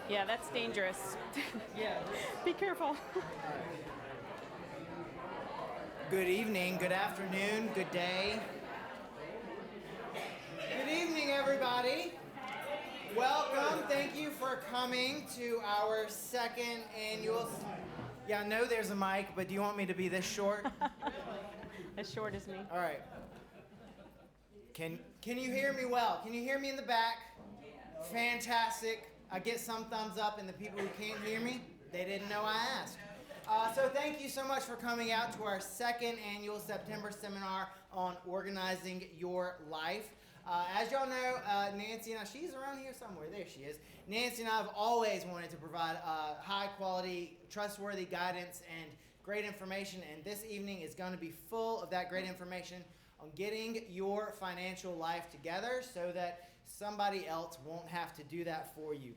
Yeah, that's dangerous. Yeah. Be careful. Good evening, good afternoon, good day. Good evening, everybody. Welcome. Thank you for coming to our second annual. Yeah, I know there's a mic, but do you want me to be this short? As short as me. All right. Can you hear me well? Can you hear me in the back? Fantastic. I get some thumbs up, and the people who can't hear me, they didn't know I asked. So thank you so much for coming out to our second annual September seminar on organizing your life. As y'all know, Nancy and I, she's around here somewhere. There she is. Nancy and I have always wanted to provide high quality, trustworthy guidance and great information, and this evening is going to be full of that great information on getting your financial life together so that somebody else won't have to do that for you.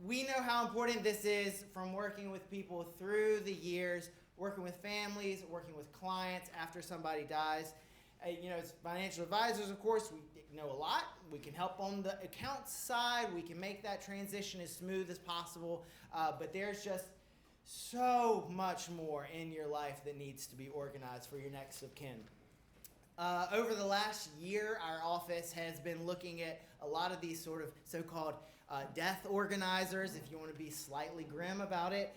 We know how important this is from working with people through the years, working with families, working with clients after somebody dies. As financial advisors, of course, we know a lot. We can help on the accounts side. We can make that transition as smooth as possible. But there's just so much more in your life that needs to be organized for your next of kin. Over the last year, our office has been looking at a lot of these sort of so-called death organizers, if you want to be slightly grim about it.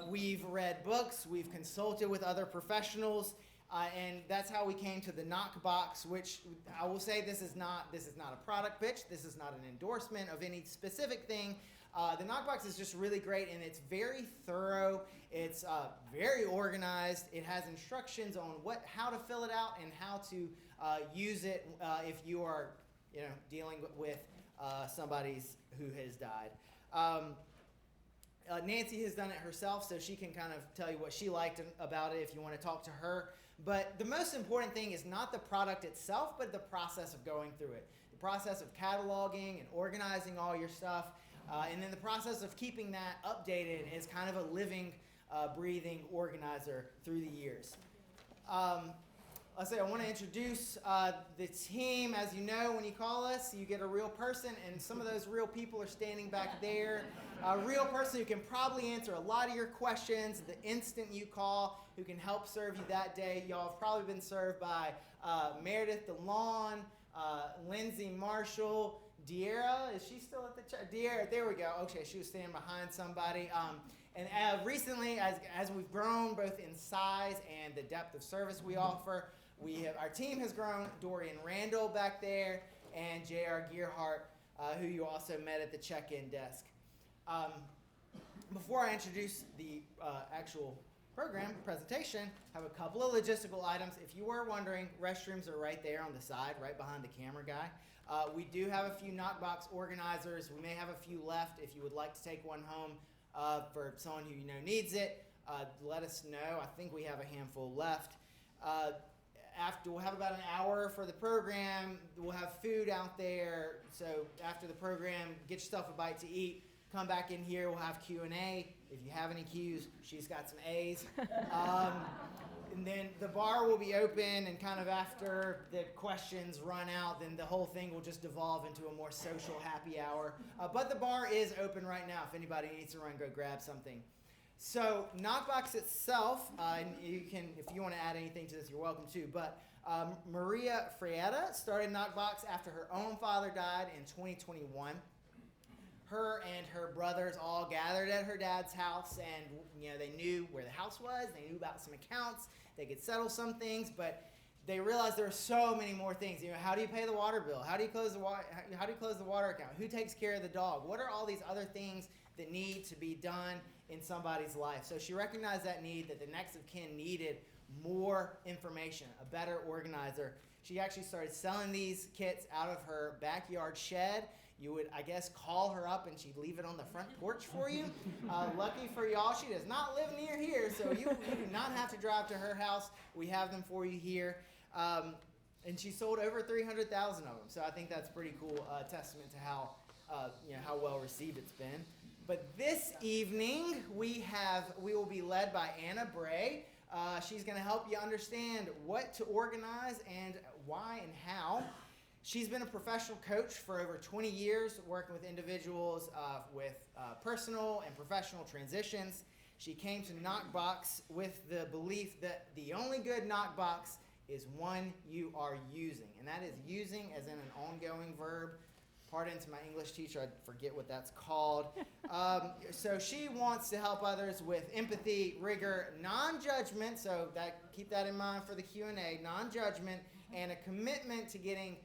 We've read books, we've consulted with other professionals, and that's how we came to the Nokbox, which I will say this is not a product pitch, this is not an endorsement of any specific thing. The Nokbox is just really great, and it's very thorough. It's very organized. It has instructions on how to fill it out and how to use it if you are, dealing with somebody who has died. Nancy has done it herself, so she can kind of tell you what she liked about it if you want to talk to her. But the most important thing is not the product itself, but the process of going through it. The process of cataloging and organizing all your stuff. And then the process of keeping that updated as kind of a living, breathing organizer through the years. I want to introduce the team. As you know, when you call us, you get a real person, and some of those real people are standing back there. A real person who can probably answer a lot of your questions the instant you call, who can help serve you that day. Y'all have probably been served by Meredith DeLon, Lindsay Marshall, De'Ara, is she still at the church? De'Ara, there we go. Okay, she was standing behind somebody. And recently, as we've grown both in size and the depth of service we offer, our team has grown. Dorian Randall back there and J.R. Gearhart, who you also met at the check-in desk. Before I introduce the actual program presentation, I have a couple of logistical items. If you were wondering, restrooms are right there on the side, right behind the camera guy. We do have a few Nokbox organizers. We may have a few left. If you would like to take one home for someone who needs it, let us know. I think we have a handful left. We'll have about an hour for the program. We'll have food out there. So after the program, get yourself a bite to eat. Come back in here. We'll have Q&A. If you have any Q's, she's got some A's. And then the bar will be open, and kind of after the questions run out, then the whole thing will just devolve into a more social happy hour. But the bar is open right now if anybody needs to run, go grab something. So Nokbox itself, and you can, if you want to add anything to this, you're welcome to. But Maria Frietta started Nokbox after her own father died in 2021. Her and her brothers all gathered at her dad's house, and they knew where the house was. They knew about some accounts. They could settle some things, but they realized there were so many more things. How do you pay the water bill? How do you close the water account? Who takes care of the dog? What are all these other things that need to be done in somebody's life? So she recognized that need, that the next of kin needed more information, a better organizer. She actually started selling these kits out of her backyard shed. You would, I guess, call her up and she'd leave it on the front porch for you. Lucky for y'all, she does not live near here, so you do not have to drive to her house. We have them for you here. And she sold over 300,000 of them, so I think that's pretty cool testament to how well received it's been. But this evening, we will be led by Anna Bray. She's going to help you understand what to organize and why and how. She's been a professional coach for over 20 years, working with individuals with personal and professional transitions. She came to Nokbox with the belief that the only good Nokbox is one you are using, and that is using as in an ongoing verb. Pardon to my English teacher, I forget what that's called. So she wants to help others with empathy, rigor, non-judgment, so keep that in mind for the Q&A, non-judgment, and a commitment to getting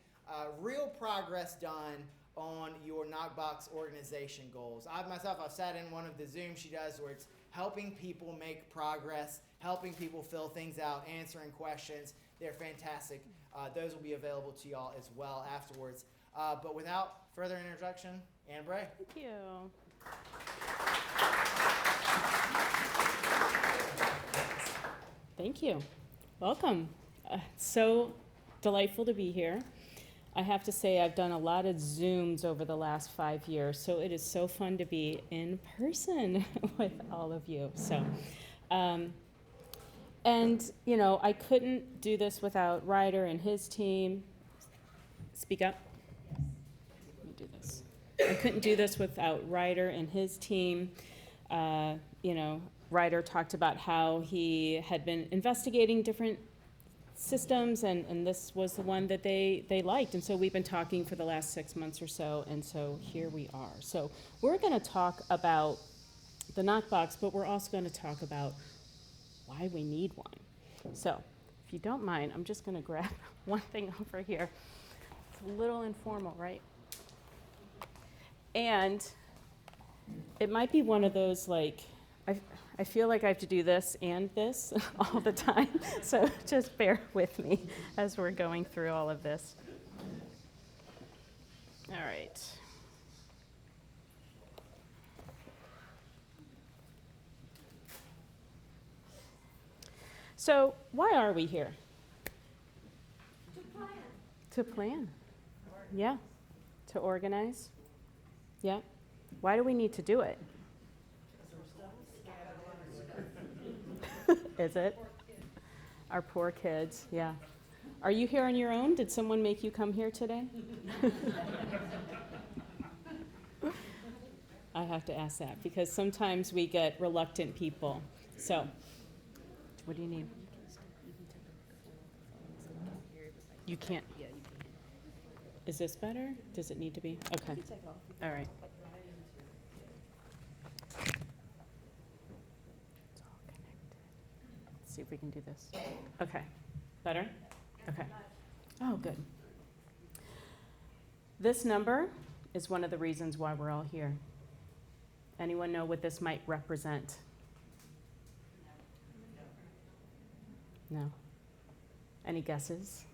real progress done on your Nokbox organization goals. I've sat in one of the Zooms she does where it's helping people make progress, helping people fill things out, answering questions. They're fantastic. Those will be available to y'all as well afterwards. But without further introduction, Ann Bray. Thank you. Thank you. Welcome. So delightful to be here. I have to say I've done a lot of Zooms over the last 5 years, so it is so fun to be in person with all of you. So, and you know, I couldn't do this without Ryder and his team. Speak up. Let me do this. I couldn't do this without Ryder and his team. You know, Ryder talked about how he had been investigating different systems, and this was the one that they liked. And so we've been talking for the last 6 months or so, and so here we are. So we're going to talk about the Nokbox, but we're also going to talk about why we need one. So if you don't mind, I'm just going to grab one thing over here. It's a little informal, right? And it might be one of those, like, I feel like I have to do this and this all the time, so just bear with me as we're going through all of this. All right. So why are we here? To plan. To plan. Yeah. To organize. Yeah. Why do we need to do it? Is it? Our poor kids, yeah. Are you here on your own? Did someone make you come here today? I have to ask that because sometimes we get reluctant people. So, what do you need? You can't. Is this better? Does it need to be? Okay. All right. See if we can do this. Okay. Better? Okay. Oh, good. This number is one of the reasons why we're all here. Anyone know what this might represent? No. Any guesses?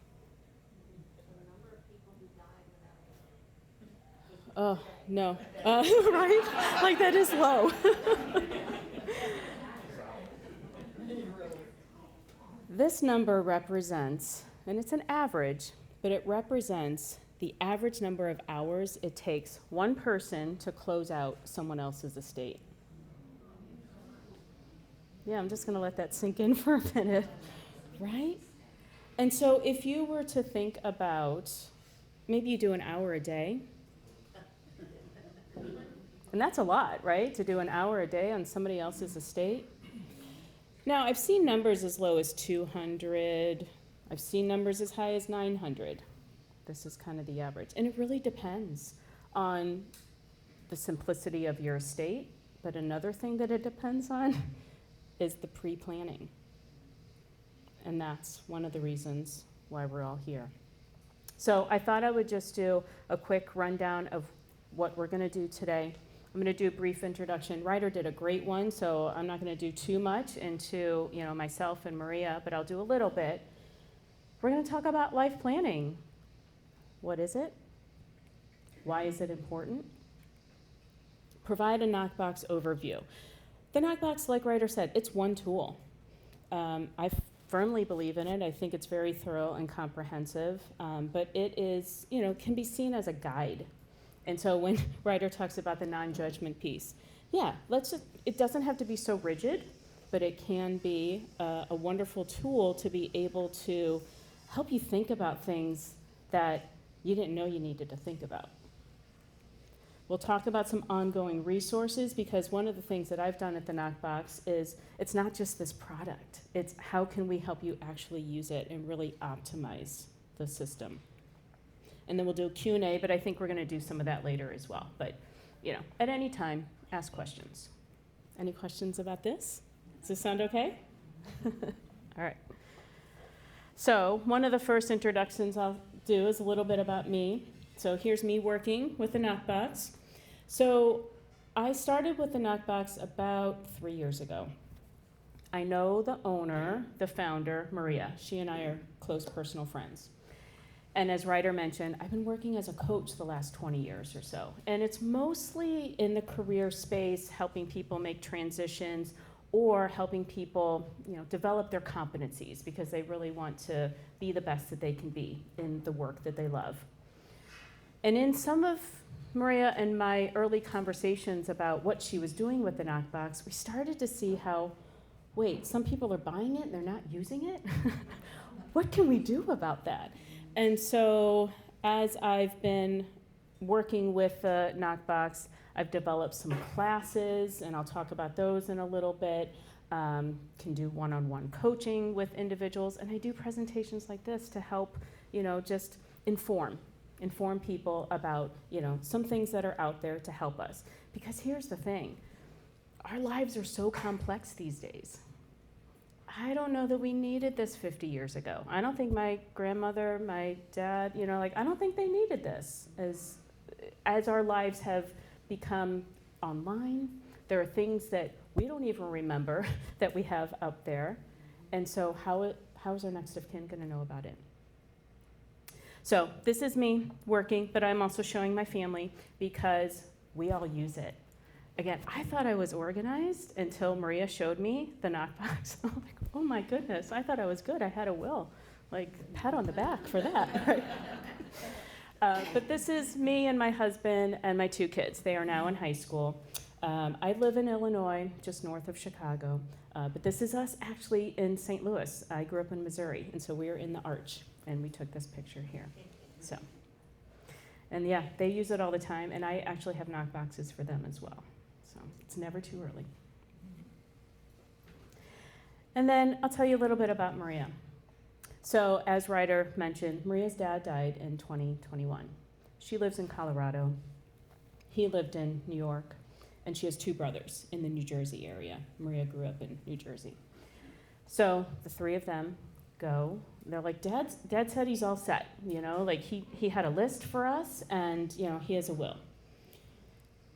Oh, no. Right? Like that is low. This number represents, and it's an average, but it represents the average number of hours it takes one person to close out someone else's estate. Yeah, I'm just going to let that sink in for a minute, right? And so if you were to think about, maybe you do an hour a day, and that's a lot, right, to do an hour a day on somebody else's estate. Now, I've seen numbers as low as 200. I've seen numbers as high as 900. This is kind of the average. And it really depends on the simplicity of your estate. But another thing that it depends on is the pre-planning. And that's one of the reasons why we're all here. So I thought I would just do a quick rundown of what we're going to do today. I'm going to do a brief introduction. Ryder did a great one, so I'm not going to do too much into myself and Maria, but I'll do a little bit. We're going to talk about life planning. What is it? Why is it important? Provide a Nokbox overview. The Nokbox, like Ryder said, it's one tool. I firmly believe in it. I think it's very thorough and comprehensive, but it is, can be seen as a guide. And so when Ryder talks about the non-judgment piece, it doesn't have to be so rigid, but it can be a wonderful tool to be able to help you think about things that you didn't know you needed to think about. We'll talk about some ongoing resources, because one of the things that I've done at the Knockbox is it's not just this product, it's how can we help you actually use it and really optimize the system. And then we'll do a Q&A, but I think we're gonna do some of that later as well. But, at any time, ask questions. Any questions about this? Does this sound okay? All right. So one of the first introductions I'll do is a little bit about me. So here's me working with the Knockbox. So I started with the Knockbox about 3 years ago. I know the owner, the founder, Maria. She and I are close personal friends. And as Ryder mentioned, I've been working as a coach the last 20 years or so. And it's mostly in the career space, helping people make transitions or helping people, develop their competencies because they really want to be the best that they can be in the work that they love. And in some of Maria and my early conversations about what she was doing with the Knockbox, we started to see how, wait, some people are buying it and they're not using it? What can we do about that? And so as I've been working with the Knockbox, I've developed some classes, and I'll talk about those in a little bit. Can do one-on-one coaching with individuals, and I do presentations like this to help, just inform people about, some things that are out there to help us. Because here's the thing, our lives are so complex these days. I don't know that we needed this 50 years ago. I don't think my grandmother, my dad, I don't think they needed this. As our lives have become online, there are things that we don't even remember that we have out there. And so how is our next of kin gonna know about it? So this is me working, but I'm also showing my family because we all use it. Again, I thought I was organized until Maria showed me the Knockbox. I'm like, oh my goodness, I thought I was good. I had a will. Pat on the back for that. But this is me and my husband and my 2 kids. They are now in high school. I live in Illinois, just north of Chicago. But this is us actually in St. Louis. I grew up in Missouri, and so we are in the Arch, and we took this picture here. So, and yeah, they use it all the time, and I actually have Knockboxes for them as well. So it's never too early. And then I'll tell you a little bit about Maria. So as Ryder mentioned, Maria's dad died in 2021. She lives in Colorado. He lived in New York, and she has 2 brothers in the New Jersey area. Maria grew up in New Jersey. So the 3 of them go. They're like, Dad said he's all set. He had a list for us, and he has a will.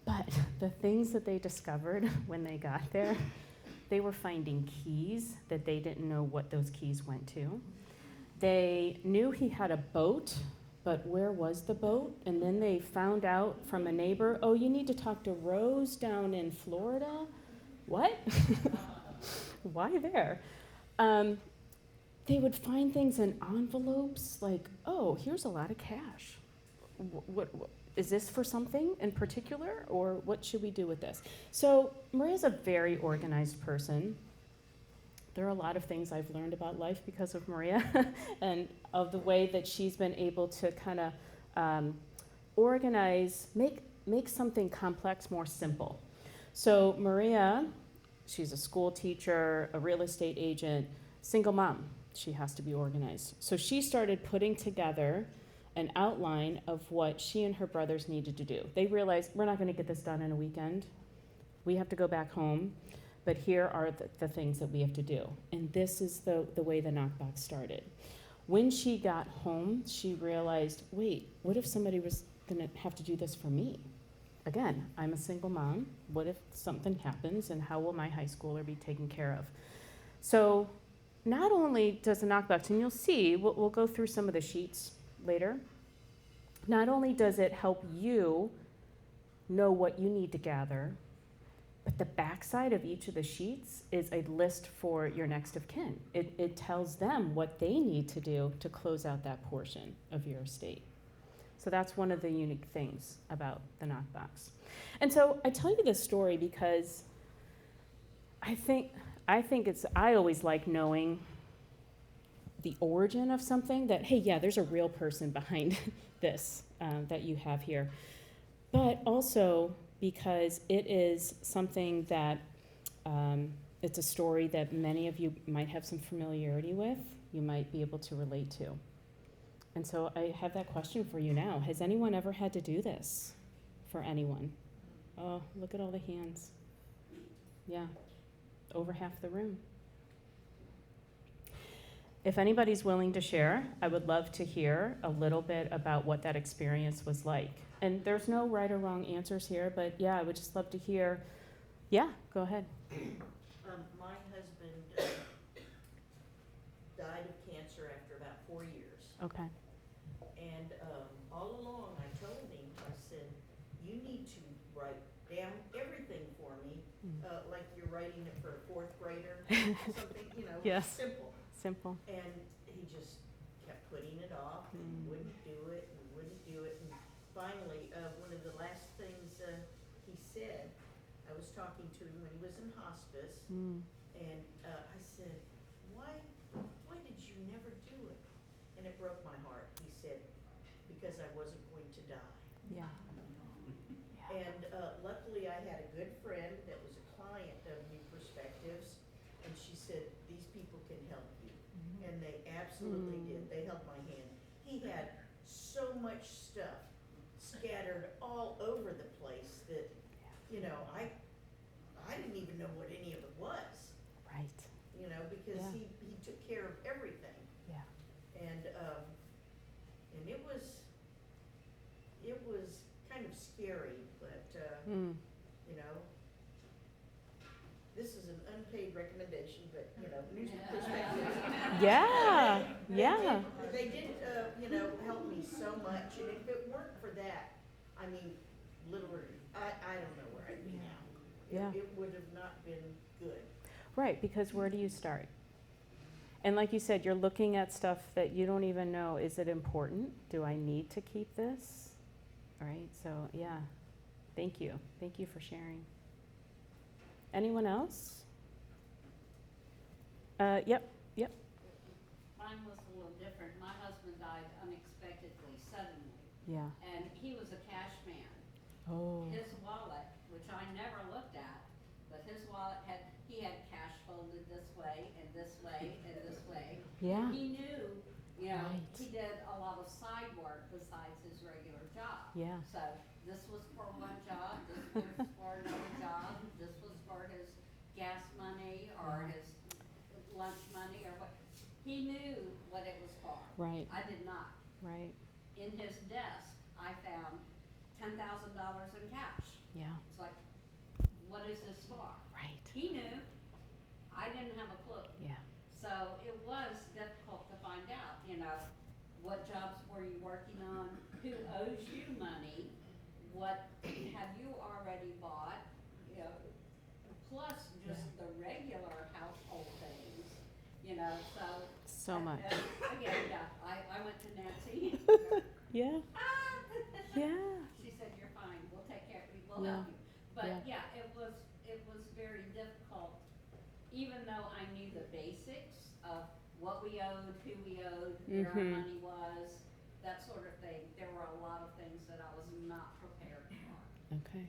But the things that they discovered when they got there, they were finding keys that they didn't know what those keys went to. They knew he had a boat, but where was the boat? And then they found out from a neighbor, oh, you need to talk to Rose down in Florida. What? Why there? They would find things in envelopes like, oh, here's a lot of cash. What is this for something in particular, or what should we do with this? So Maria's a very organized person. There are a lot of things I've learned about life because of Maria and of the way that she's been able to kind of organize, make something complex more simple. So Maria, she's a school teacher, a real estate agent, single mom. She has to be organized. So she started putting together an outline of what she and her brothers needed to do. They realized, we're not going to get this done in a weekend. We have to go back home, but here are the things that we have to do. And this is the way the Knockbox started. When she got home, she realized, wait, what if somebody was going to have to do this for me? Again, I'm a single mom. What if something happens, and how will my high schooler be taken care of? So not only does the Knockbox, and you'll see, we'll go through some of the sheets later, not only does it help you know what you need to gather, but the backside of each of the sheets is a list for your next of kin. It tells them what they need to do to close out that portion of your estate. So that's one of the unique things about the Knockbox. And so I tell you this story because I always like knowing the origin of something, that, hey, yeah, there's a real person behind this that you have here, but also because it is something that it's a story that many of you might have some familiarity with, you might be able to relate to. And so I have that question for you now. Has anyone ever had to do this for anyone? Oh, look at all the hands. Yeah, over half the room. If anybody's willing to share, I would love to hear a little bit about what that experience was like. And there's no right or wrong answers here, but yeah, I would just love to hear. Yeah, go ahead. My husband died of cancer after about 4 years. Okay. And all along I told him, I said, you need to write down everything for me, like you're writing it for a 4th grader, something, Yes. simple. Simple. And he just kept putting it off and wouldn't do it and wouldn't do it. And finally, one of the last things he said, I was talking to him when he was in hospice, and I said, why did you never do it? And it broke my heart. He said, because I wasn't going to die. Yeah. And luckily I had a good friend that was a client of New Perspectives, and she said, these people can help you. And they absolutely did. They held my hand. He had so much stuff scattered all over the place that, I didn't even know what any of it was. Right. Because Yeah. he took care of everything. Yeah. And it was kind of scary, but, this is an unpaid recommendation, but, News Perspectives. Yeah. Yeah. They did, help me so much, and if it weren't for that, I mean, literally, I don't know where I'd be now. Yeah. It would have not been good. Right, because where do you start? And like you said, you're looking at stuff that you don't even know, is it important? Do I need to keep this? All right, so yeah, thank you. Thank you for sharing. Anyone else? Yep. Mine was a little different. My husband died unexpectedly, suddenly, Yeah. and he was a cash man. Oh. His wallet, which I never looked at, but his wallet had cash folded this way and this way and this way. Yeah. He knew, Right. he did a lot of side work besides his regular job. Yeah. So this was for one job, this was for another job, this was for his gas money or his lunch money or what. He knew what it was for. Right. I did not. Right. In his desk, I found $10,000 in cash. Yeah. It's like, what is this for? Right. He knew. I didn't have a clue. Yeah. So it was difficult to find out, what jobs were you working on? Who owes you money? What have you already bought? Plus just the regular household things, So much. Again, yeah, I went to Nancy. Yeah. Yeah. She said, you're fine, we'll take care of you, we'll Yeah. help you. But Yeah. yeah, it was very difficult, even though I knew the basics of what we owed, who we owed, where our money was, that sort of thing. There were a lot of things that I was not prepared for. Okay.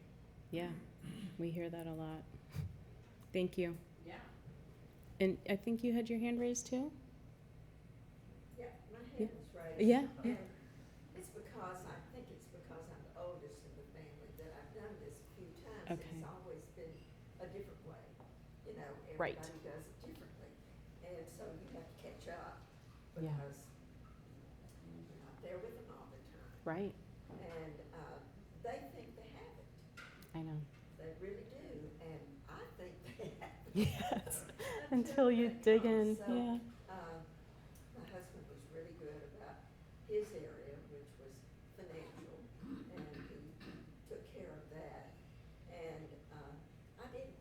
Yeah. We hear that a lot. Thank you. Yeah. And I think you had your hand raised too? Yeah, my hand was raised. Yeah. And it's because, I think it's because I'm the oldest in the family that I've done this a few times. And Okay. it's always been a different way, Right. everybody does it differently. And so you have to catch up Yeah. because you're not there with them all the time. Right. And, they think they have it. I know. They really do. And I think they have it. Yes. Until you dig in. So, Yeah. my husband was really good about his area, which was financial, and he took care of that. And I didn't.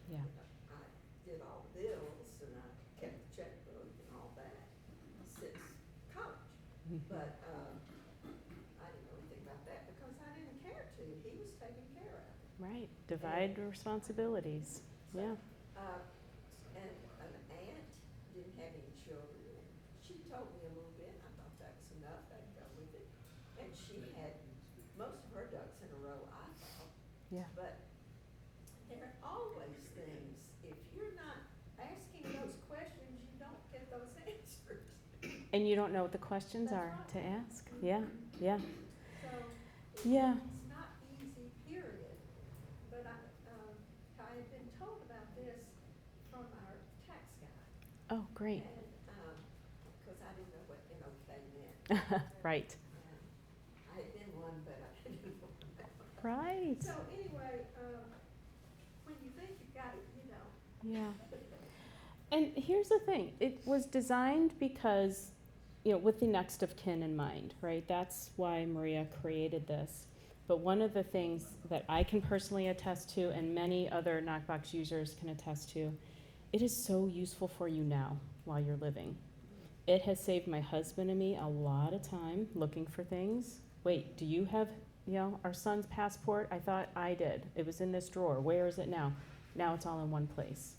Yeah. I did all the bills and I kept the checkbook and all that since college. But I didn't know anything about that because I didn't care to. He was taken care of. Right. Divide responsibilities. Yeah. And an aunt didn't have any children. She told me a little bit. I thought that was enough. I'd go with it. And thorough, I thought. Yeah. But there are always things, if you're not asking those questions, you don't get those answers. And you don't know what the questions That's are to right. ask. Yeah, yeah. So, Yeah. it's not easy, period. But I had been told about this from our tax guy. Oh, great. And, 'cause I didn't know what NOK meant. Right. And I had been one, but I didn't know what that was. Right. So anyway, when you think you've got it, you don't. Yeah. And here's the thing, it was designed because, with the next of kin in mind, right? That's why Maria created this. But one of the things that I can personally attest to, and many other Knockbox users can attest to, it is so useful for you now while you're living. It has saved my husband and me a lot of time looking for things. Wait, do you have, our son's passport? I thought I did. It was in this drawer. Where is it now? Now it's all in one place.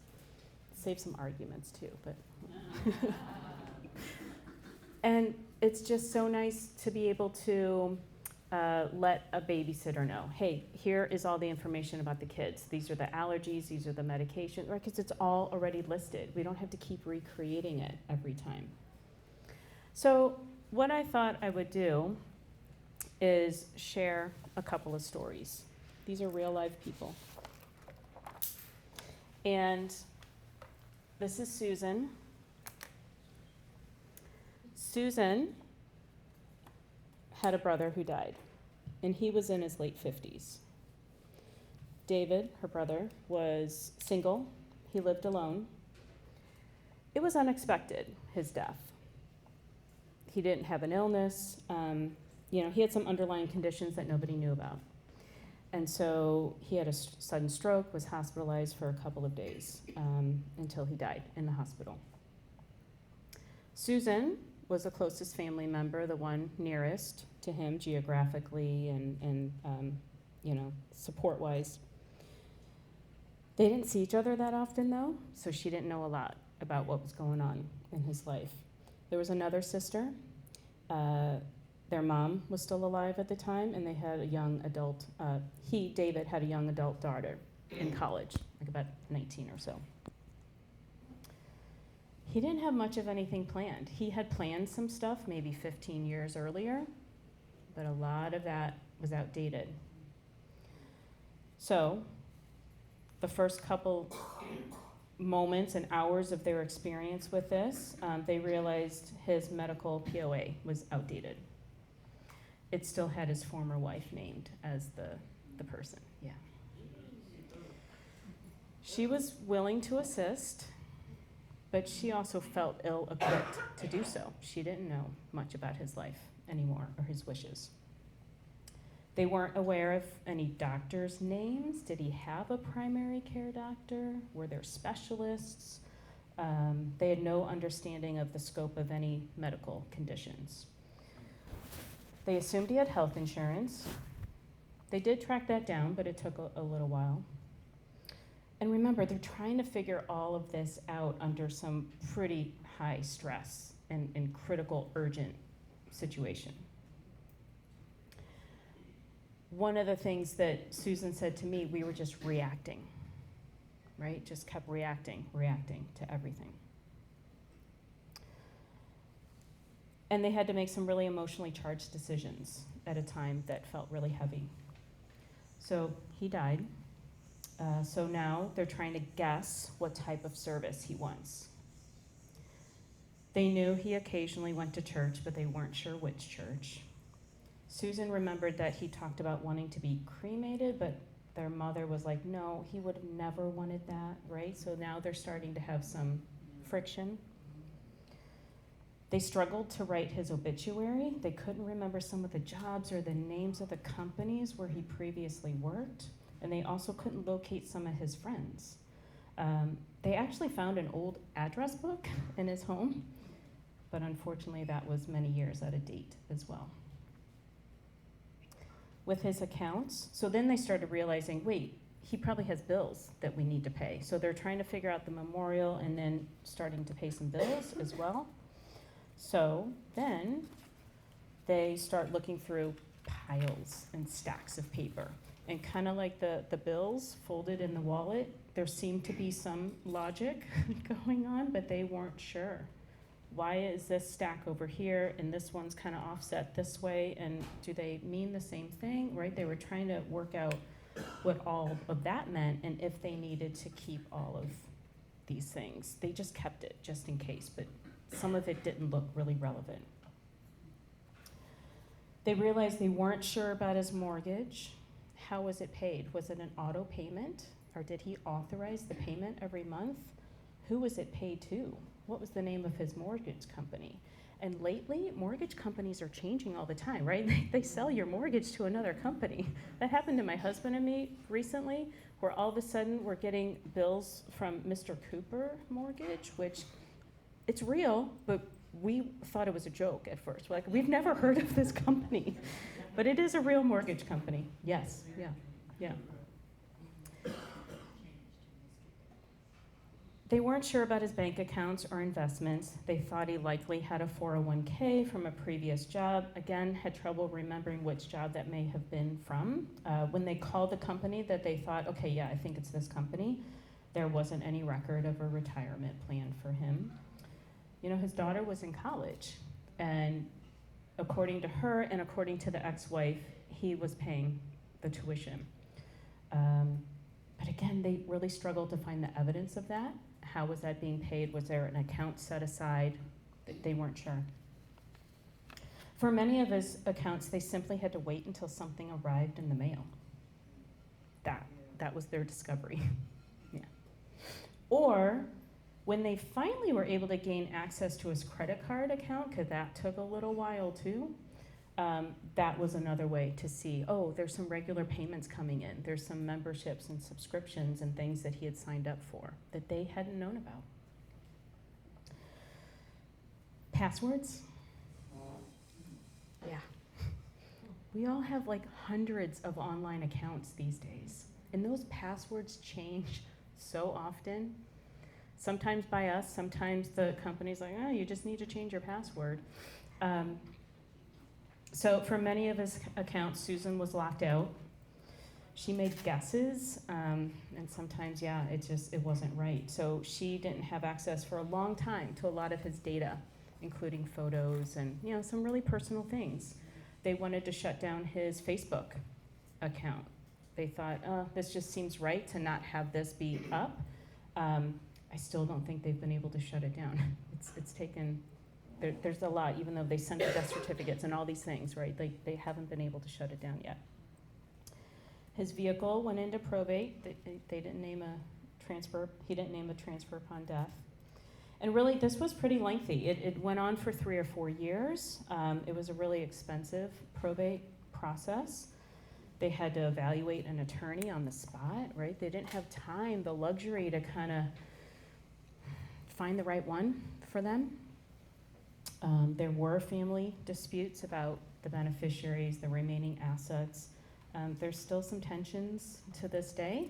Save some arguments too, but. And it's just so nice to be able to let a babysitter know, hey, here is all the information about the kids. These are the allergies, these are the medications, right? Because it's all already listed. We don't have to keep recreating it every time. So what I thought I would do is share a couple of stories. These are real life people. And this is Susan. Susan had a brother who died, and he was in his late 50s. David, her brother, was single. He lived alone. It was unexpected, his death. He didn't have an illness. He had some underlying conditions that nobody knew about. And so he had a sudden stroke, was hospitalized for a couple of days until he died in the hospital. Susan was the closest family member, the one nearest to him geographically and support-wise. They didn't see each other that often, though, so she didn't know a lot about what was going on in his life. There was another sister. Their mom was still alive at the time, and they had a young adult, David, had a young adult daughter in college, like about 19 or so. He didn't have much of anything planned. He had planned some stuff maybe 15 years earlier, but a lot of that was outdated. So the first couple moments and hours of their experience with this, they realized his medical POA was outdated. It still had his former wife named as the person, yeah. She was willing to assist, but she also felt ill-equipped to do so. She didn't know much about his life anymore or his wishes. They weren't aware of any doctors' names. Did he have a primary care doctor? Were there specialists? They had no understanding of the scope of any medical conditions. They assumed he had health insurance. They did track that down, but it took a little while. And remember, they're trying to figure all of this out under some pretty high stress and critical, urgent situation. One of the things that Susan said to me, we were just reacting, right? Just kept reacting to everything. And they had to make some really emotionally charged decisions at a time that felt really heavy. So he died. So now they're trying to guess what type of service he wants. They knew he occasionally went to church, but they weren't sure which church. Susan remembered that he talked about wanting to be cremated, but their mother was like, no, he would have never wanted that, right? So now they're starting to have some friction. They struggled to write his obituary. They couldn't remember some of the jobs or the names of the companies where he previously worked. And they also couldn't locate some of his friends. They actually found an old address book in his home, but unfortunately that was many years out of date as well. With his accounts, so then they started realizing, wait, he probably has bills that we need to pay. So they're trying to figure out the memorial and then starting to pay some bills as well. So then they start looking through piles and stacks of paper. And kind of like the bills folded in the wallet, there seemed to be some logic going on, but they weren't sure. Why is this stack over here and this one's kind of offset this way, and do they mean the same thing, right? They were trying to work out what all of that meant and if they needed to keep all of these things. They just kept it just in case, but some of it didn't look really relevant. They realized they weren't sure about his mortgage. How was it paid? Was it an auto payment, or did he authorize the payment every month? Who was it paid to? What was the name of his mortgage company? And lately, mortgage companies are changing all the time, right? They sell your mortgage to another company. That happened to my husband and me recently, where all of a sudden we're getting bills from Mr. Cooper Mortgage, which it's real, but we thought it was a joke at first. We're like, we've never heard of this company. But it is a real mortgage company. Yes, yeah. They weren't sure about his bank accounts or investments. They thought he likely had a 401k from a previous job. Again, had trouble remembering which job that may have been from. When they called the company that they thought, okay, yeah, I think it's this company, there wasn't any record of a retirement plan for him. You know, his daughter was in college, and according to her and according to the ex-wife, he was paying the tuition. But again, they really struggled to find the evidence of that. How was that being paid? Was there an account set aside? They weren't sure. For many of his accounts, they simply had to wait until something arrived in the mail. That was their discovery. Yeah. Or when they finally were able to gain access to his credit card account, because that took a little while too, that was another way to see, oh, there's some regular payments coming in. There's some memberships and subscriptions and things that he had signed up for that they hadn't known about. Passwords? Yeah. We all have like hundreds of online accounts these days, and those passwords change so often. Sometimes by us, sometimes the company's like, oh, you just need to change your password. So for many of his accounts, Susan was locked out. She made guesses, and sometimes, yeah, it wasn't right. So she didn't have access for a long time to a lot of his data, including photos and, you know, some really personal things. They wanted to shut down his Facebook account. They thought, oh, this just seems right to not have this be up. I still don't think they've been able to shut it down. It's taken, there's a lot, even though they sent the death certificates and all these things, right? They haven't been able to shut it down yet. His vehicle went into probate. They didn't name a transfer. He didn't name a transfer upon death. And really, this was pretty lengthy. It went on for 3 or 4 years. It was a really expensive probate process. They had to evaluate an attorney on the spot, right? They didn't have time, the luxury to kind of find the right one for them. There were family disputes about the beneficiaries, the remaining assets. There's still some tensions to this day.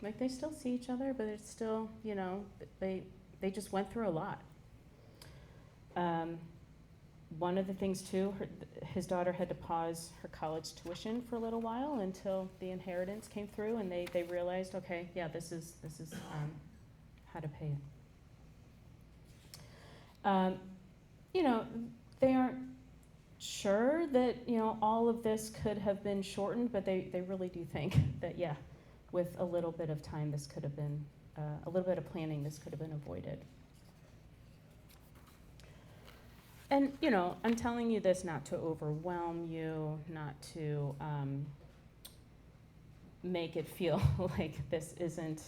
Like, they still see each other, but it's still, you know, they just went through a lot. One of the things too, his daughter had to pause her college tuition for a little while until the inheritance came through, and they realized, okay, yeah, this is how to pay it. You know, they aren't sure that, you know, all of this could have been shortened, but they really do think that, yeah, with a little bit of time, this could have been, a little bit of planning, this could have been avoided. And, you know, I'm telling you this not to overwhelm you, not to make it feel like this isn't,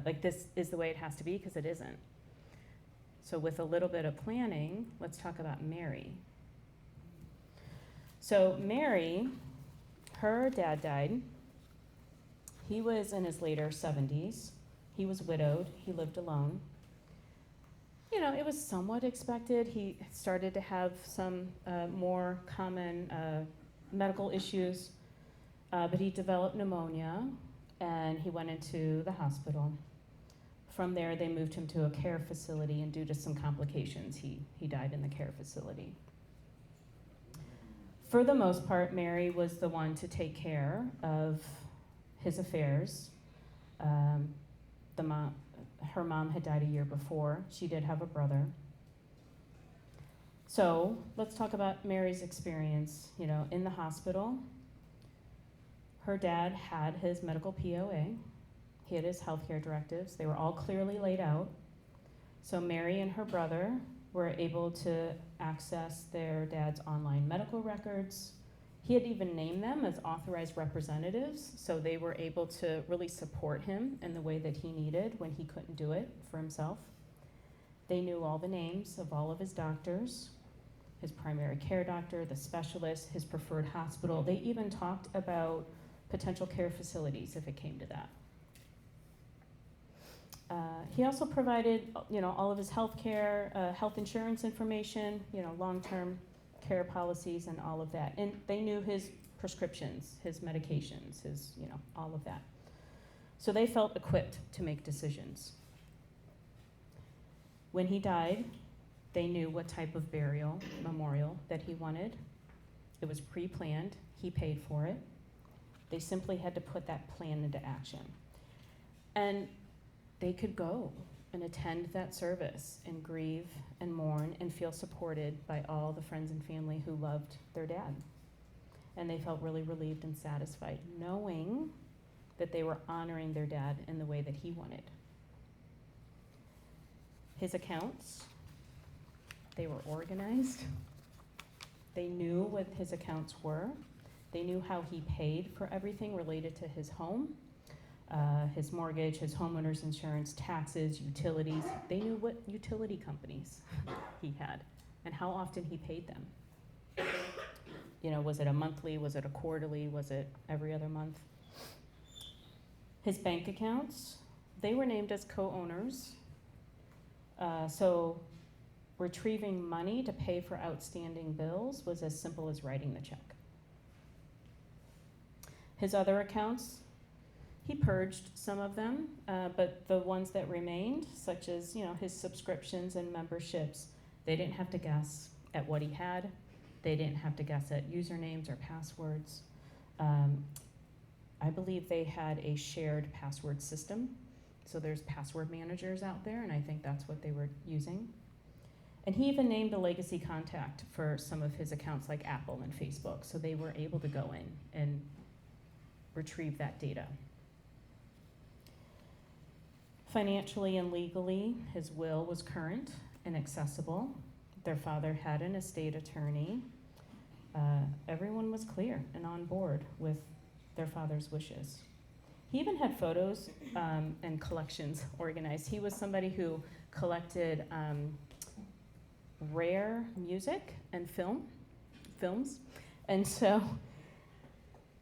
like this is the way it has to be, because it isn't. So with a little bit of planning, let's talk about Mary. So Mary, her dad died. He was in his later 70s. He was widowed. He lived alone. You know, it was somewhat expected. He started to have some more common medical issues, but he developed pneumonia, and he went into the hospital. From there, they moved him to a care facility, and due to some complications, he died in the care facility. For the most part, Mary was the one to take care of his affairs. Her mom had died a year before. She did have a brother. So let's talk about Mary's experience, in the hospital. Her dad had his medical POA. He had his healthcare directives. They were all clearly laid out. So Mary and her brother were able to access their dad's online medical records. He had even named them as authorized representatives, so they were able to really support him in the way that he needed when he couldn't do it for himself. They knew all the names of all of his doctors, his primary care doctor, the specialist, his preferred hospital. They even talked about potential care facilities if it came to that. He also provided, all of his health insurance information, long-term care policies and all of that. And they knew his prescriptions, his medications, all of that. So they felt equipped to make decisions. When he died, they knew what type of burial memorial that he wanted. It was pre-planned. He paid for it. They simply had to put that plan into action. And they could go and attend that service and grieve and mourn and feel supported by all the friends and family who loved their dad. And they felt really relieved and satisfied, knowing that they were honoring their dad in the way that he wanted. His accounts, they were organized. They knew what his accounts were. They knew how he paid for everything related to his home. His mortgage, his homeowner's insurance, taxes, utilities. They knew what utility companies he had and how often he paid them. Was it a monthly? Was it a quarterly? Was it every other month? His bank accounts, they were named as co-owners. So retrieving money to pay for outstanding bills was as simple as writing the check. His other accounts, he purged some of them, but the ones that remained, such as his subscriptions and memberships, they didn't have to guess at what he had. They didn't have to guess at usernames or passwords. I believe they had a shared password system. So there's password managers out there, and I think that's what they were using. And he even named a legacy contact for some of his accounts like Apple and Facebook, so they were able to go in and retrieve that data. Financially and legally, his will was current and accessible. Their father had an estate attorney. Everyone was clear and on board with their father's wishes. He even had photos and collections organized. He was somebody who collected rare music and films. And so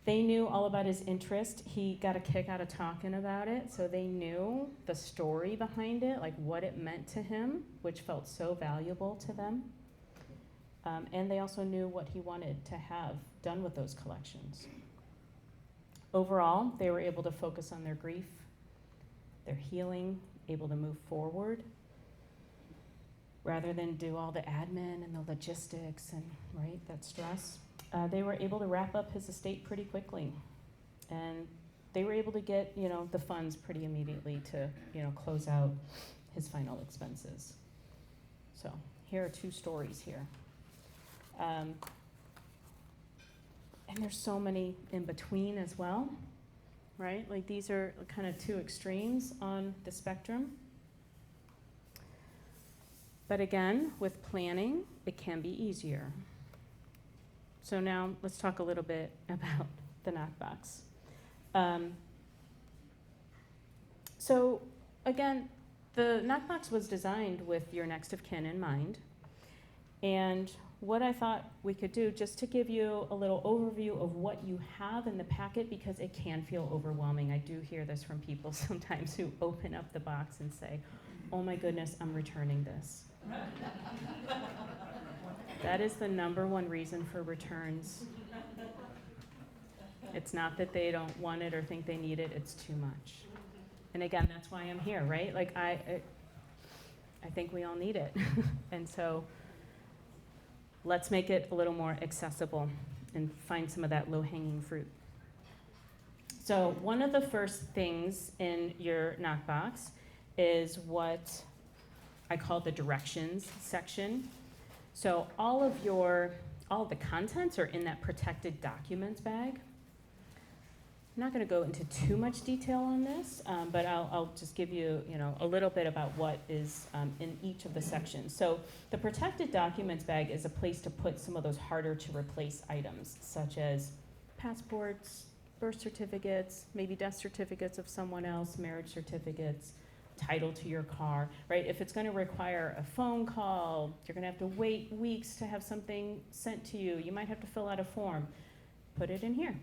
they knew all about his interest. He got a kick out of talking about it, so they knew the story behind it, like what it meant to him, which felt so valuable to them. And they also knew what he wanted to have done with those collections. Overall, they were able to focus on their grief, their healing, able to move forward, rather than do all the admin and the logistics and, that stress. They were able to wrap up his estate pretty quickly. And they were able to get, the funds pretty immediately to, close out his final expenses. So here are two stories here. And there's so many in between as well, right? Like these are kind of two extremes on the spectrum. But again, with planning, it can be easier. So now let's talk a little bit about the Nokbox. So again, the Nokbox was designed with your next of kin in mind. And what I thought we could do, just to give you a little overview of what you have in the packet, because it can feel overwhelming. I do hear this from people sometimes who open up the box and say, oh my goodness, I'm returning this. That is the number one reason for returns. It's not that they don't want it or think they need it, it's too much. And again, that's why I'm here, right? Like I think we all need it. And so let's make it a little more accessible and find some of that low-hanging fruit. So one of the first things in your knockbox is what I call the directions section. So all of the contents are in that protected documents bag. I'm not going to go into too much detail on this, but I'll just give you, a little bit about what is in each of the sections. So the protected documents bag is a place to put some of those harder to replace items, such as passports, birth certificates, maybe death certificates of someone else, marriage certificates, title to your car, right? If it's going to require a phone call, you're going to have to wait weeks to have something sent to you. You might have to fill out a form. Put it in here.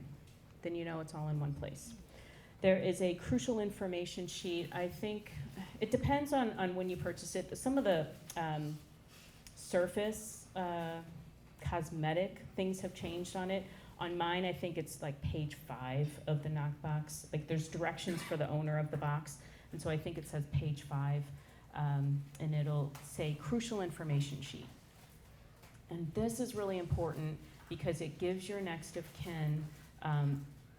Then you know it's all in one place. There is a crucial information sheet. I think it depends on when you purchase it. Some of the surface cosmetic things have changed on it. On mine, I think it's like page 5 of the knockbox. Like there's directions for the owner of the box, and so I think it says page 5, and it'll say crucial information sheet. And this is really important because it gives your next of kin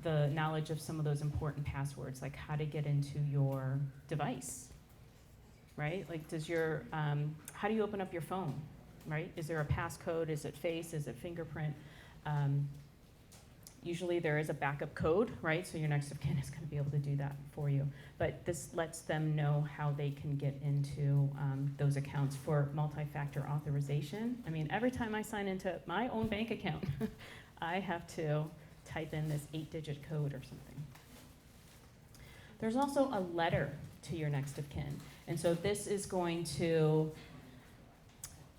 the knowledge of some of those important passwords, like how to get into your device, right? Like how do you open up your phone, right? Is there a passcode? Is it face? Is it fingerprint? Usually there is a backup code, right? So your next of kin is going to be able to do that for you. But this lets them know how they can get into those accounts for multi-factor authorization. I mean, every time I sign into my own bank account, I have to type in this 8-digit code or something. There's also a letter to your next of kin. And so this is going to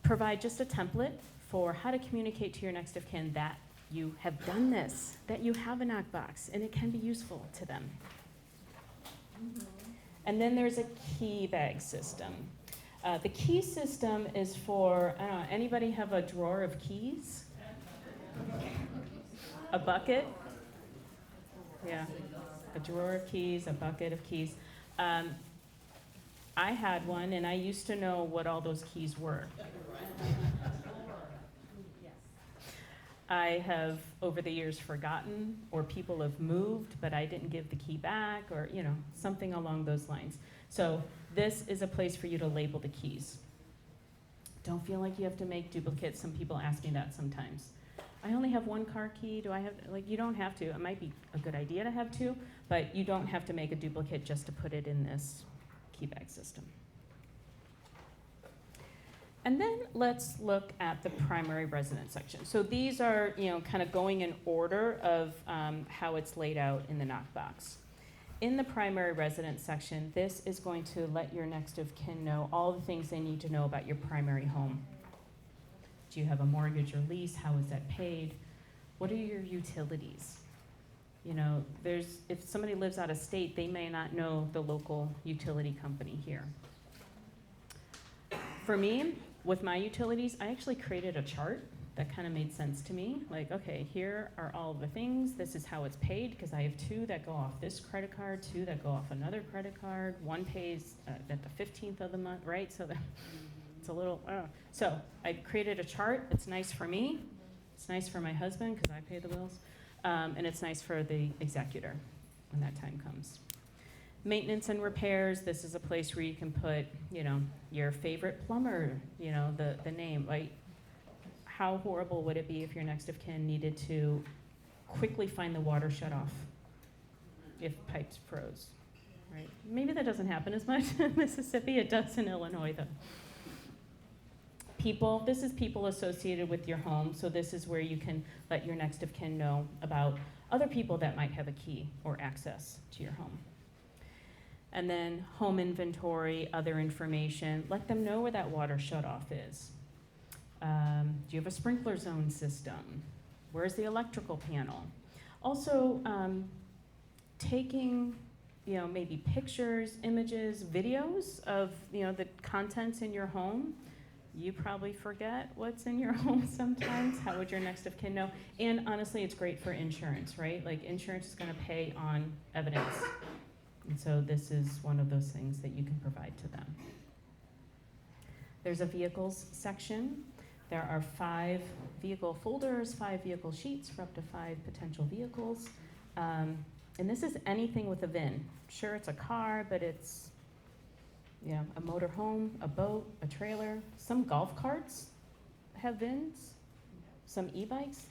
provide just a template for how to communicate to your next of kin that you have done this, that you have a knockbox, and it can be useful to them. And then there's a key bag system. The key system is for, I don't know, anybody have a drawer of keys? A bucket? Yeah, a drawer of keys, a bucket of keys. I had one, and I used to know what all those keys were. I have, over the years, forgotten, or people have moved, but I didn't give the key back, or, something along those lines. So this is a place for you to label the keys. Don't feel like you have to make duplicates. Some people ask me that sometimes. I only have one car key. Do I have, you don't have to. It might be a good idea to have two, but you don't have to make a duplicate just to put it in this key bag system. And then let's look at the primary residence section. So these are, kind of going in order of how it's laid out in the knockbox. In the primary residence section, this is going to let your next of kin know all the things they need to know about your primary home. Do you have a mortgage or lease? How is that paid? What are your utilities? If somebody lives out of state, they may not know the local utility company here. For me, with my utilities, I actually created a chart that kind of made sense to me. Like, okay, here are all the things. This is how it's paid, because I have 2 that go off this credit card, 2 that go off another credit card. One pays at the 15th of the month, right? So it's a little, So I created a chart. It's nice for me. It's nice for my husband, because I pay the bills. And it's nice for the executor when that time comes. Maintenance and repairs, this is a place where you can put, your favorite plumber, the name. Like, how horrible would it be if your next of kin needed to quickly find the water shut off if pipes froze, right? Maybe that doesn't happen as much in Mississippi. It does in Illinois, though. People, this is people associated with your home, so this is where you can let your next of kin know about other people that might have a key or access to your home. And then home inventory, other information. Let them know where that water shutoff is. Do you have a sprinkler zone system? Where's the electrical panel? Also, taking, maybe pictures, images, videos of, the contents in your home. You probably forget what's in your home sometimes. How would your next of kin know? And honestly, it's great for insurance, right? Like, insurance is going to pay on evidence. And so this is one of those things that you can provide to them. There's a vehicles section. There are 5 vehicle folders, 5 vehicle sheets for up to 5 potential vehicles. And this is anything with a VIN. Sure, it's a car, but it's, you know, a motor home, a boat, a trailer. Some golf carts have VINs. Some e-bikes,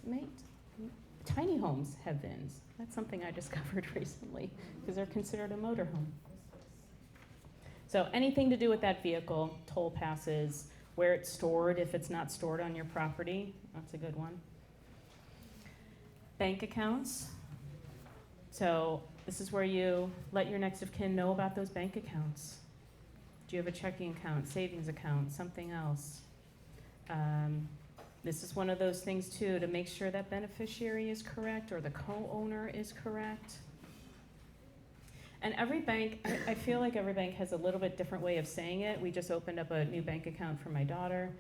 tiny homes have VINs. That's something I discovered recently because they're considered a motor home. So anything to do with that vehicle, toll passes, where it's stored if it's not stored on your property, that's a good one. Bank accounts. So this is where you let your next of kin know about those bank accounts. Do you have a checking account, savings account, something else? This is one of those things too, to make sure that beneficiary is correct or the co-owner is correct. And every bank, I feel like every bank has a little bit different way of saying it. We just opened up a new bank account for my daughter,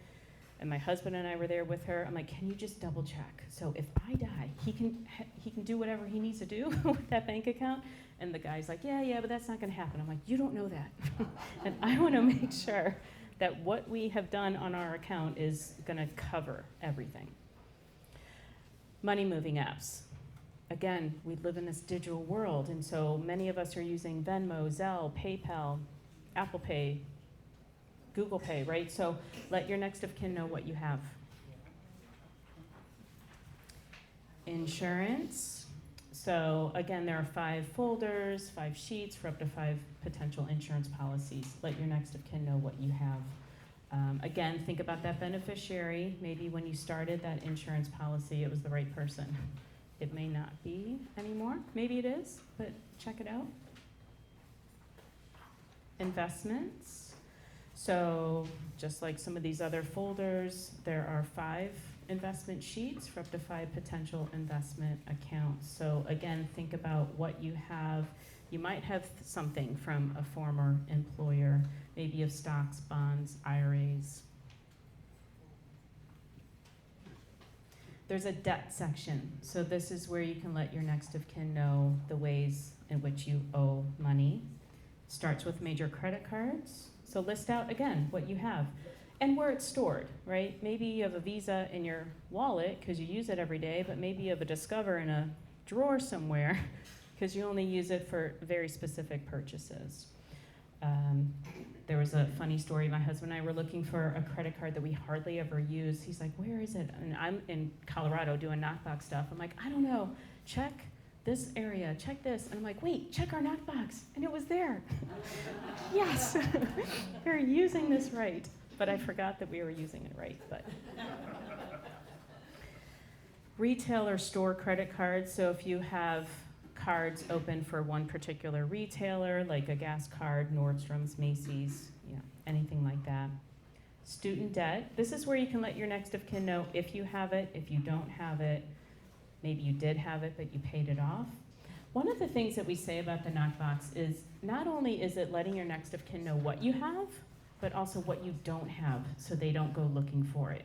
and my husband and I were there with her. I'm like, can you just double check? So if I die, he can do whatever he needs to do with that bank account. And the guy's like, yeah, but that's not gonna happen. I'm like, you don't know that. And I wanna make sure that what we have done on our account is gonna cover everything. Money moving apps. Again, we live in this digital world, and so many of us are using Venmo, Zelle, PayPal, Apple Pay, Google Pay, right? So let your next of kin know what you have. Insurance. So again, there are 5 folders, 5 sheets for up to 5 potential insurance policies. Let your next of kin know what you have. Again, think about that beneficiary. Maybe when you started that insurance policy, it was the right person. It may not be anymore. Maybe it is, but check it out. Investments. So just like some of these other folders, there are 5 investment sheets for up to 5 potential investment accounts. So again, think about what you have. You might have something from a former employer, maybe of stocks, bonds, IRAs. There's a debt section. So this is where you can let your next of kin know the ways in which you owe money. Starts with major credit cards. So list out, again, what you have and where it's stored, right? Maybe you have a Visa in your wallet because you use it every day, but maybe you have a Discover in a drawer somewhere because you only use it for very specific purchases. There was a funny story. My husband and I were looking for a credit card that we hardly ever use. He's like, where is it? And I'm in Colorado doing Knockbox stuff. I'm like, I don't know. Check this area, check this. And I'm like, wait, check our Knockbox. And it was there. Yes, we're using this right. But I forgot that we were using it right. But retail or store credit cards. So if you have cards open for one particular retailer, like a gas card, Nordstrom's, Macy's, anything like that. Student debt. This is where you can let your next of kin know if you have it, if you don't have it. Maybe you did have it, but you paid it off. One of the things that we say about the Knockbox is not only is it letting your next of kin know what you have, but also what you don't have, so they don't go looking for it.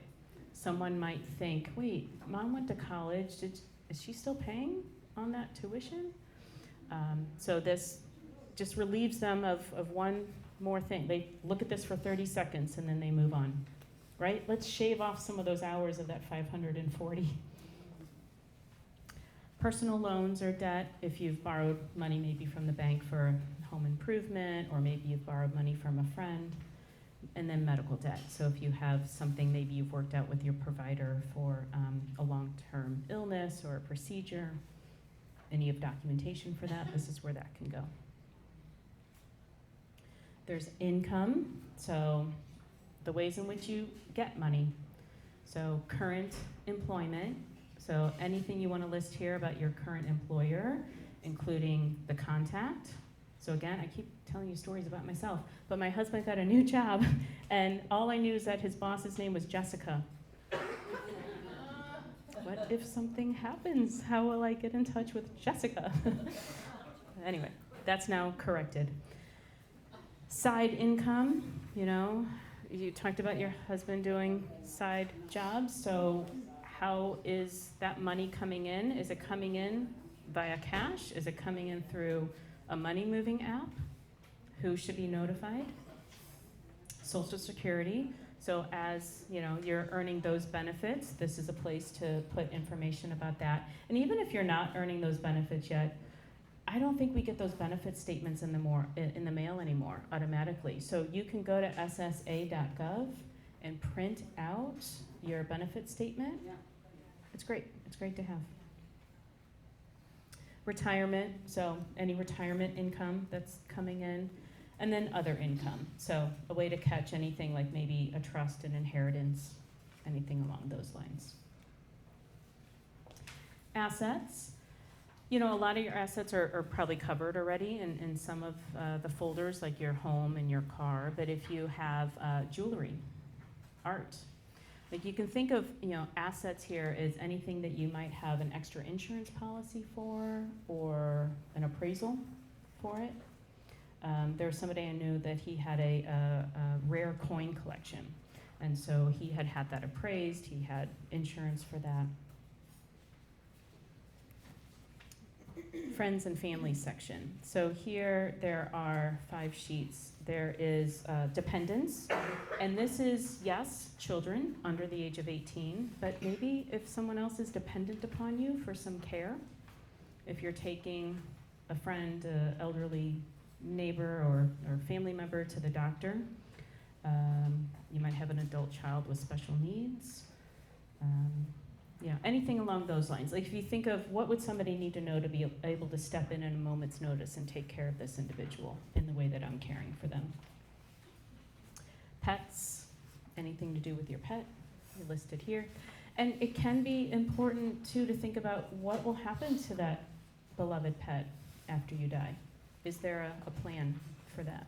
Someone might think, wait, mom went to college, is she still paying on that tuition? So this just relieves them of one more thing. They look at this for 30 seconds and then they move on, right? Let's shave off some of those hours of that 540. Personal loans or debt, if you've borrowed money maybe from the bank for home improvement, or maybe you've borrowed money from a friend. And then medical debt. So if you have something maybe you've worked out with your provider for a long-term illness or a procedure, and you have documentation for that, this is where that can go. There's income, so the ways in which you get money. So current employment, so anything you want to list here about your current employer, including the contact. So again, I keep telling you stories about myself, but my husband got a new job, and all I knew is that his boss's name was Jessica. What if something happens? How will I get in touch with Jessica? Anyway, that's now corrected. Side income, you talked about your husband doing side jobs, so how is that money coming in? Is it coming in via cash? Is it coming in through a money moving app? Who should be notified? Social Security. So as you're earning those benefits, this is a place to put information about that. And even if you're not earning those benefits yet, I don't think we get those benefit statements in the mail anymore automatically. So you can go to ssa.gov and print out your benefit statement. Yeah. It's great. It's great to have. Retirement, so any retirement income that's coming in, and then other income. So a way to catch anything like maybe a trust, an inheritance, anything along those lines. Assets. You know, a lot of your assets are probably covered already in some of the folders, like your home and your car. But if you have jewelry, art, like you can think of, you know, assets here as anything that you might have an extra insurance policy for or an appraisal for it. There was somebody I knew that he had a rare coin collection. And so he had that appraised, he had insurance for that. Friends and family section. So here there are 5 sheets. There is dependents, and this is, yes, children under the age of 18, but maybe if someone else is dependent upon you for some care, if you're taking a friend, elderly neighbor or family member to the doctor, you might have an adult child with special needs. Yeah, anything along those lines. Like if you think of what would somebody need to know to be able to step in a moment's notice and take care of this individual in the way that I'm caring for them. Pets, anything to do with your pet, are listed here. And it can be important too to think about what will happen to that beloved pet after you die. Is there a plan for that?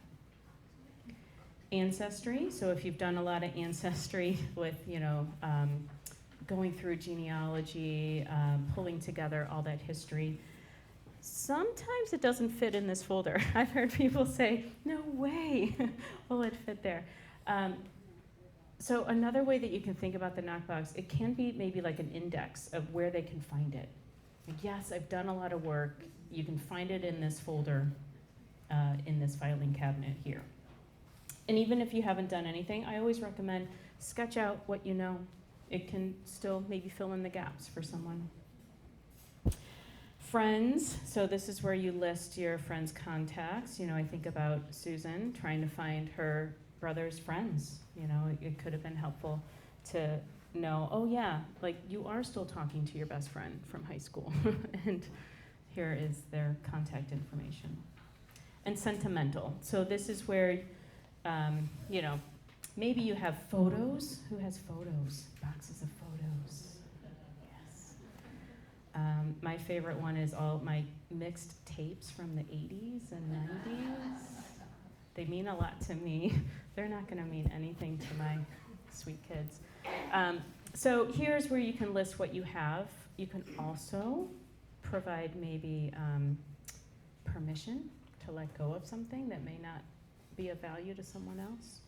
Ancestry, so if you've done a lot of ancestry with, you know, going through genealogy, pulling together all that history. Sometimes it doesn't fit in this folder. I've heard people say, no way will it fit there. So another way that you can think about the Nokbox, it can be maybe like an index of where they can find it. Like, yes, I've done a lot of work. You can find it in this folder, in this filing cabinet here. And even if you haven't done anything, I always recommend sketch out what you know. It can still maybe fill in the gaps for someone. Friends, so this is where you list your friends' contacts. You know, I think about Susan trying to find her brother's friends. You know, it could have been helpful to know, oh yeah, like you are still talking to your best friend from high school. And here is their contact information. And sentimental, so this is where, you know, maybe you have photos. Who has photos? Boxes of photos. Yes. My favorite one is all my mixed tapes from the 80s and 90s. They mean a lot to me. They're not going to mean anything to my sweet kids. So here's where you can list what you have. You can also provide maybe permission to let go of something that may not be of value to someone else.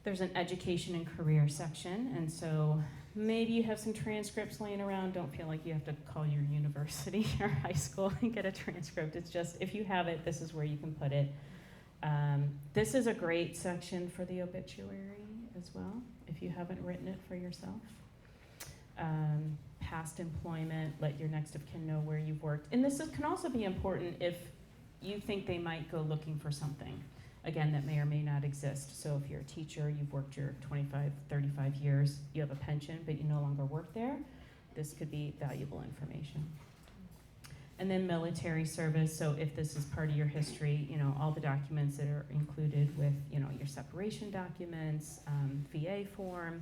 There's an education and career section, and so maybe you have some transcripts laying around. Don't feel like you have to call your university or high school and get a transcript. It's just, if you have it, this is where you can put it. This is a great section for the obituary as well, if you haven't written it for yourself. Past employment, let your next of kin know where you've worked. And this can also be important if you think they might go looking for something. Again, that may or may not exist. So if you're a teacher, you've worked your 25, 35 years, you have a pension, but you no longer work there, this could be valuable information. And then military service, so if this is part of your history, you know, all the documents that are included with, you know, your separation documents, VA form,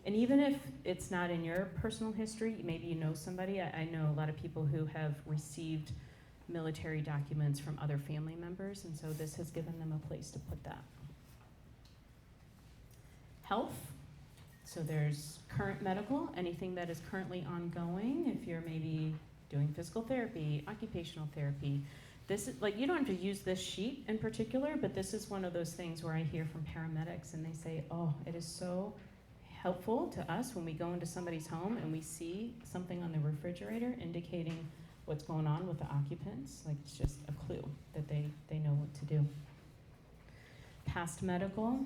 and even if it's not in your personal history, maybe you know somebody. I know a lot of people who have received military documents from other family members, and so this has given them a place to put that. Health, so there's current medical, anything that is currently ongoing, if you're maybe doing physical therapy, occupational therapy. This is, like, you don't have to use this sheet in particular, but this is one of those things where I hear from paramedics and they say, oh, it is so helpful to us when we go into somebody's home and we see something on the refrigerator indicating what's going on with the occupants. Like, it's just a clue that they know what to do. Past medical,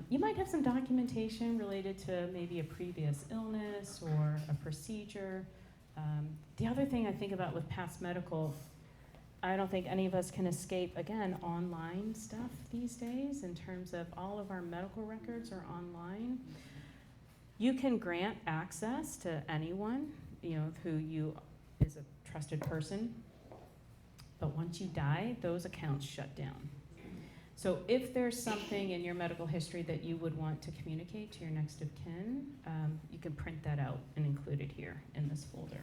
you might have some documentation related to maybe a previous illness or a procedure. The other thing I think about with past medical, I don't think any of us can escape, again, online stuff these days in terms of all of our medical records are online. You can grant access to anyone, who you is a trusted person, but once you die, those accounts shut down. So if there's something in your medical history that you would want to communicate to your next of kin, you can print that out and include it here in this folder.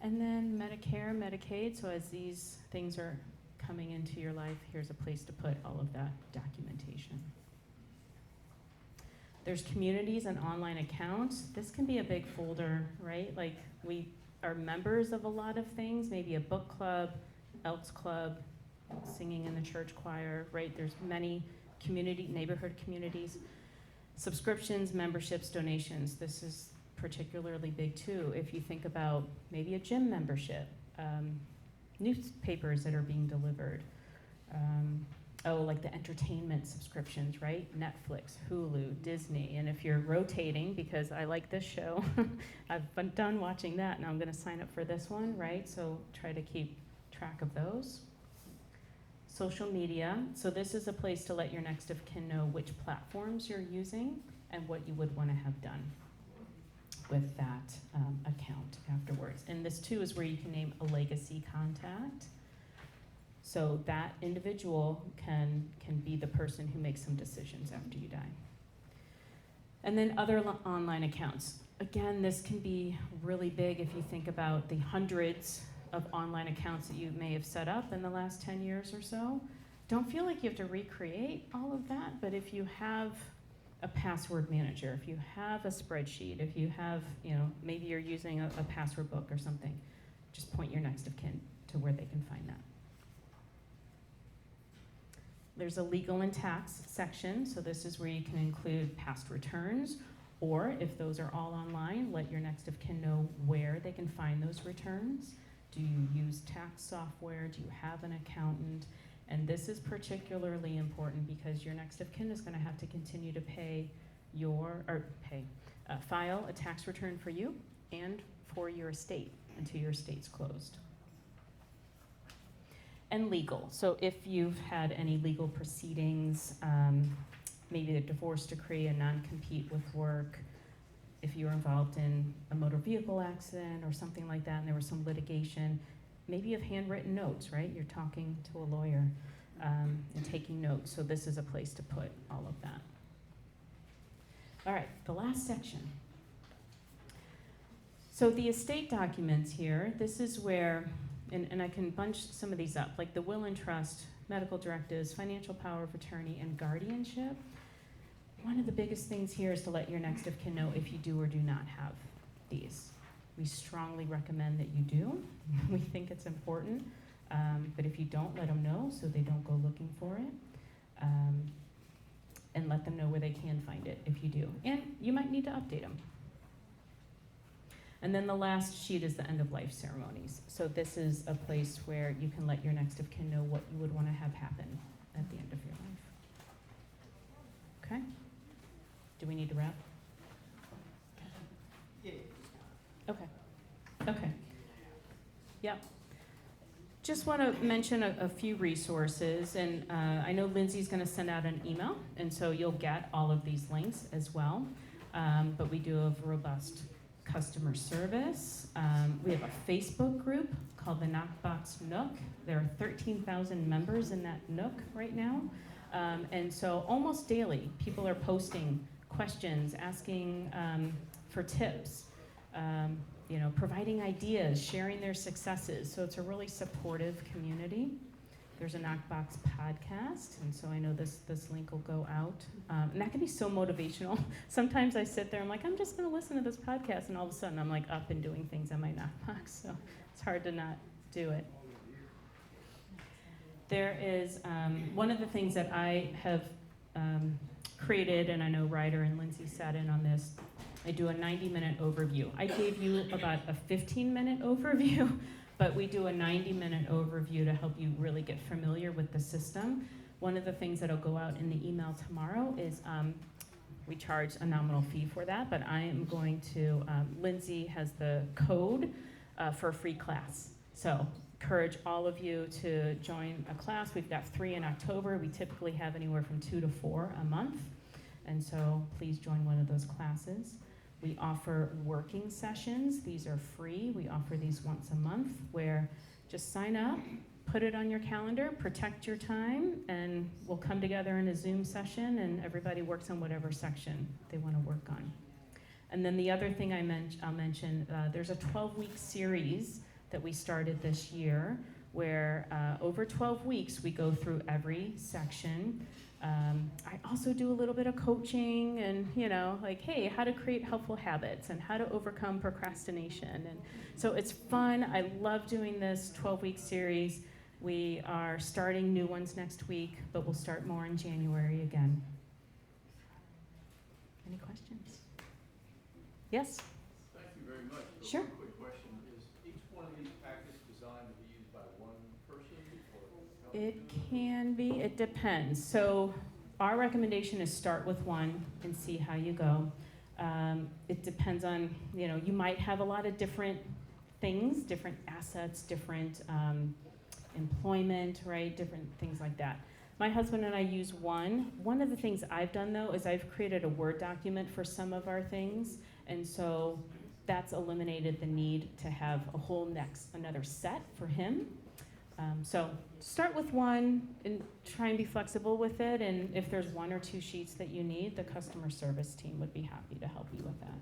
And then Medicare, Medicaid, so as these things are coming into your life, here's a place to put all of that documentation. There's communities and online accounts. This can be a big folder, right? Like we are members of a lot of things, maybe a book club, Elks Club, singing in the church choir, right? There's many neighborhood communities. Subscriptions, memberships, donations. This is particularly big too. If you think about maybe a gym membership, newspapers that are being delivered, like the entertainment subscriptions, right? Netflix, Hulu, Disney, and if you're rotating, because I like this show, I've been done watching that, now I'm gonna sign up for this one, right? So try to keep track of those. Social media, so this is a place to let your next of kin know which platforms you're using and what you would wanna have done with that account afterwards. And this too is where you can name a legacy contact. So that individual can be the person who makes some decisions after you die. And then other online accounts. Again, this can be really big if you think about the hundreds of online accounts that you may have set up in the last 10 years or so. Don't feel like you have to recreate all of that, but if you have a password manager, if you have a spreadsheet, if you have, maybe you're using a password book or something, just point your next of kin to where they can find that. There's a legal and tax section, so this is where you can include past returns, or if those are all online, let your next of kin know where they can find those returns. Do you use tax software? Do you have an accountant? And this is particularly important because your next of kin is gonna have to continue to file a tax return for you and for your estate until your estate's closed. And legal, so if you've had any legal proceedings, maybe a divorce decree, a non-compete with work, if you were involved in a motor vehicle accident or something like that and there was some litigation, maybe you have handwritten notes, right? You're talking to a lawyer and taking notes, so this is a place to put all of that. All right, the last section. So the estate documents here, this is where, and I can bunch some of these up, like the will and trust, medical directives, financial power of attorney, and guardianship. One of the biggest things here is to let your next of kin know if you do or do not have these. We strongly recommend that you do. We think it's important, but if you don't, let them know so they don't go looking for it, and let them know where they can find it if you do. And you might need to update them. And then the last sheet is the end of life ceremonies. So this is a place where you can let your next of kin know what you would want to have happen at the end of your life. Okay? Do we need to wrap? Yeah. Okay. Okay. Yep. Just want to mention a few resources, and I know Lindsay's going to send out an email, and so you'll get all of these links as well. But we do have robust customer service. We have a Facebook group called the Nokbox Nook. There are 13,000 members in that Nook right now. And so almost daily, people are posting questions, asking for tips, providing ideas, sharing their successes. So it's a really supportive community. There's a Nokbox podcast, and so I know this link will go out. And that can be so motivational. Sometimes I sit there, I'm like, I'm just gonna listen to this podcast, and all of a sudden I'm like up and doing things on my Nokbox, so it's hard to not do it. There is one of the things that I have created, and I know Ryder and Lindsay sat in on this, I do a 90-minute overview. I gave you about a 15-minute overview, but we do a 90-minute overview to help you really get familiar with the system. One of the things that'll go out in the email tomorrow is We charge a nominal fee for that, but I am going to, Lindsay has the code for a free class. So encourage all of you to join a class. We've got 3 in October. We typically have anywhere from 2 to 4 a month. And so please join one of those classes. We offer working sessions. These are free. We offer these once a month where just sign up, put it on your calendar, protect your time, and we'll come together in a Zoom session and everybody works on whatever section they want to work on. And then the other thing I'll mention, there's a 12-week series that we started this year where over 12 weeks we go through every section. I also do a little bit of coaching and, like, hey, how to create helpful habits and how to overcome procrastination. And so it's fun. I love doing this 12-week series. We are starting new ones next week, but we'll start more in January again. Any questions? Yes? Thank you very much. Sure. One quick question. Is each one of these packets designed to be used by one person or? It can be, it depends. So our recommendation is start with one and see how you go. It depends on, you might have a lot of different things, different assets, different employment, right? Different things like that. My husband and I use one. One of the things I've done though is I've created a Word document for some of our things. And so that's eliminated the need to have a whole another set for him. So start with one and try and be flexible with it. And if there's 1 or 2 sheets that you need, the customer service team would be happy to help you with that.